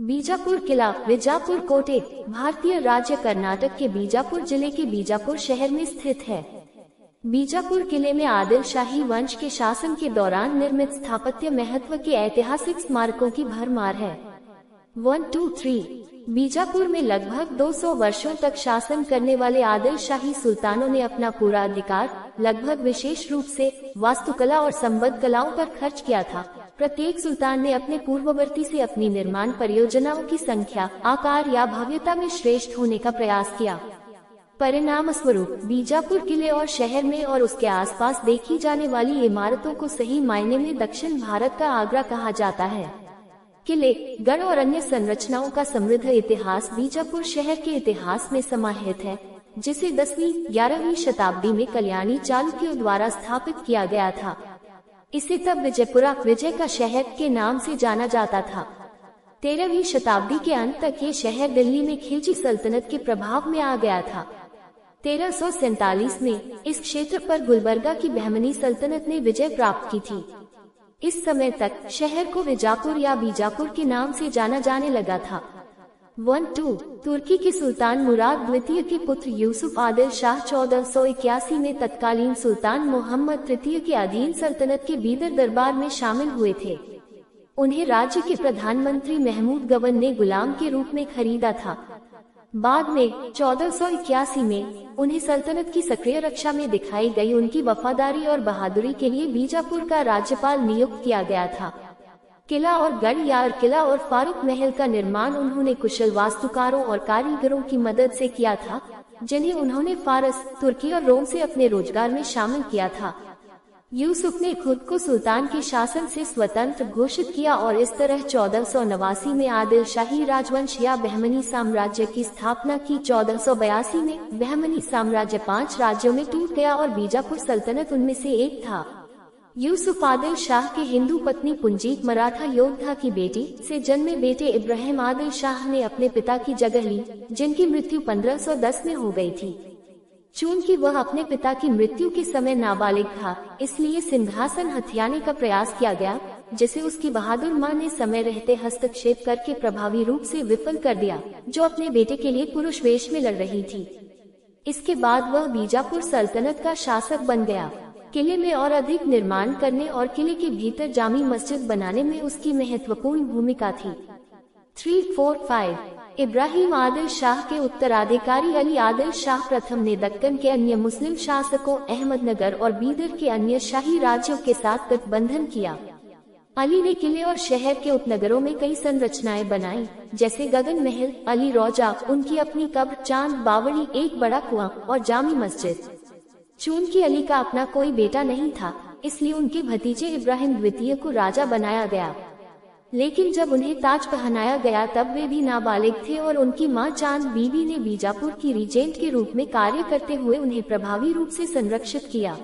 बीजापुर किला बीजापुर कोटे भारतीय राज्य कर्नाटक के बीजापुर जिले के बीजापुर शहर में स्थित है। बीजापुर किले में आदिल शाही वंश के शासन के दौरान निर्मित स्थापत्य महत्व के ऐतिहासिक स्मारकों की भरमार है। 1, 2, 3 बीजापुर में लगभग 200 वर्षों तक शासन करने वाले आदिल शाही सुल्तानों ने अपना पूरा अधिकार लगभग विशेष रूप से वास्तुकला और संबद्ध कलाओं पर खर्च किया था। प्रत्येक सुल्तान ने अपने पूर्ववर्ती से अपनी निर्माण परियोजनाओं की संख्या, आकार या भव्यता में श्रेष्ठ होने का प्रयास किया। परिणाम स्वरूप बीजापुर किले और शहर में और उसके आसपास देखी जाने वाली इमारतों को सही मायने में दक्षिण भारत का आगरा कहा जाता है। किले, गढ़ और अन्य संरचनाओं का समृद्ध इतिहास बीजापुर शहर के इतिहास में समाहित है, जिसे 10वीं-11वीं शताब्दी में कल्याणी चालुक्यों द्वारा स्थापित किया गया था। इसे तब विजयपुरा, विजय का शहर के नाम से जाना जाता था। 13वीं शताब्दी के अंत तक ये शहर दिल्ली में खिलजी सल्तनत के प्रभाव में आ गया था। 1347 में इस क्षेत्र पर गुलबर्गा की बहमनी सल्तनत ने विजय प्राप्त की थी। इस समय तक शहर को विजापुर या बीजापुर के नाम से जाना जाने लगा था। 1, 2 तुर्की के सुल्तान मुराद द्वितीय के पुत्र यूसुफ आदिल शाह 1481 में तत्कालीन सुल्तान मोहम्मद तृतीय के अधीन सल्तनत के बीदर दरबार में शामिल हुए थे। उन्हें राज्य के प्रधानमंत्री महमूद गवन ने गुलाम के रूप में खरीदा था। बाद में 1481 में उन्हें सल्तनत की सक्रिय रक्षा में दिखाई गई उनकी वफादारी और बहादुरी के लिए बीजापुर का राज्यपाल नियुक्त किया गया था। किला और गढ़ या किला और फारूक महल का निर्माण उन्होंने कुशल वास्तुकारों और कारीगरों की मदद से किया था, जिन्हें उन्होंने फारस, तुर्की और रोम से अपने रोजगार में शामिल किया था। यूसुफ ने खुद को सुल्तान के शासन से स्वतंत्र घोषित किया और इस तरह 1489 में आदिल शाही राजवंश या बहमनी साम्राज्य की स्थापना की। 1482 में बहमनी साम्राज्य 5 राज्यों में टूट गया और बीजापुर सल्तनत उनमें से एक था। यूसुफ आदिल शाह के हिंदू पत्नी पुंजीत मराठा योद्धा की बेटी से जन्मे बेटे इब्राहिम आदिल शाह ने अपने पिता की जगह ली, जिनकी मृत्यु 1510 में हो गई थी। चूंकि वह अपने पिता की मृत्यु के समय नाबालिग था, इसलिए सिंहासन हथियाने का प्रयास किया गया, जिसे उसकी बहादुर मां ने समय रहते हस्तक्षेप करके प्रभावी रूप से विफल कर दिया, जो अपने बेटे के लिए पुरुष वेश में लड़ रही थी। इसके बाद वह बीजापुर सल्तनत का शासक बन गया। किले में और अधिक निर्माण करने और किले के भीतर जामी मस्जिद बनाने में उसकी महत्वपूर्ण भूमिका थी। 3, 4, 5 इब्राहिम आदिल शाह के उत्तराधिकारी अली आदिल शाह प्रथम ने दक्कन के अन्य मुस्लिम शासकों अहमदनगर और बीदर के अन्य शाही राज्यों के साथ गठबंधन किया। अली ने किले और शहर के उपनगरों में कई संरचनाएं बनाई, जैसे गगन महल, अली रोजा, उनकी अपनी कब्र, चांद बावड़ी, एक बड़ा कुआं और जामी मस्जिद। चूंकि अली का अपना कोई बेटा नहीं था, इसलिए उनके भतीजे इब्राहिम द्वितीय को राजा बनाया गया। लेकिन जब उन्हें ताज पहनाया गया तब वे भी नाबालिग थे और उनकी मां चांद बीबी ने बीजापुर की रीजेंट के रूप में कार्य करते हुए उन्हें प्रभावी रूप से संरक्षित किया।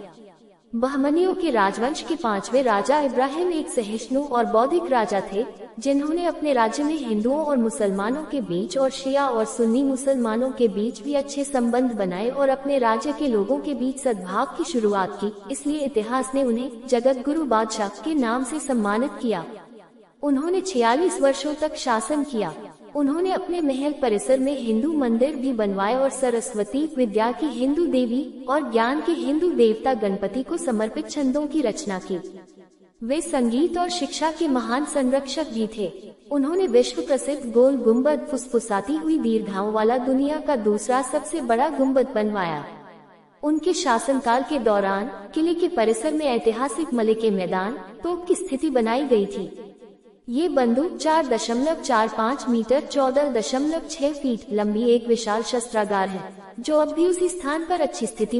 बहमनियों के राजवंश के 5वें राजा इब्राहिम एक सहिष्णु और बौद्धिक राजा थे, जिन्होंने अपने राज्य में हिंदुओं और मुसलमानों के बीच और शिया और सुन्नी मुसलमानों के बीच भी अच्छे संबंध बनाए और अपने राज्य के लोगों के बीच सद्भाव की शुरुआत की। इसलिए इतिहास ने उन्हें जगत गुरु बादशाह के नाम से सम्मानित किया। उन्होंने 46 वर्षों तक शासन किया। उन्होंने अपने महल परिसर में हिंदू मंदिर भी बनवाए और सरस्वती, विद्या की हिंदू देवी और ज्ञान के हिंदू देवता गणपति को समर्पित छंदों की रचना की। वे संगीत और शिक्षा के महान संरक्षक भी थे। उन्होंने विश्व प्रसिद्ध गोल गुम्बद, फुसफुसाती हुई दीर्घाओं वाला दुनिया का दूसरा सबसे बड़ा गुम्बद बनवाया। उनके शासनकाल के दौरान किले के परिसर में ऐतिहासिक मले के मैदान, तोप की स्थिति बनाई गई थी। ये बंदूक 4.45 मीटर 14.6 फीट लंबी एक विशाल शस्त्रागार है, जो अब भी उसी स्थान पर अच्छी स्थिति में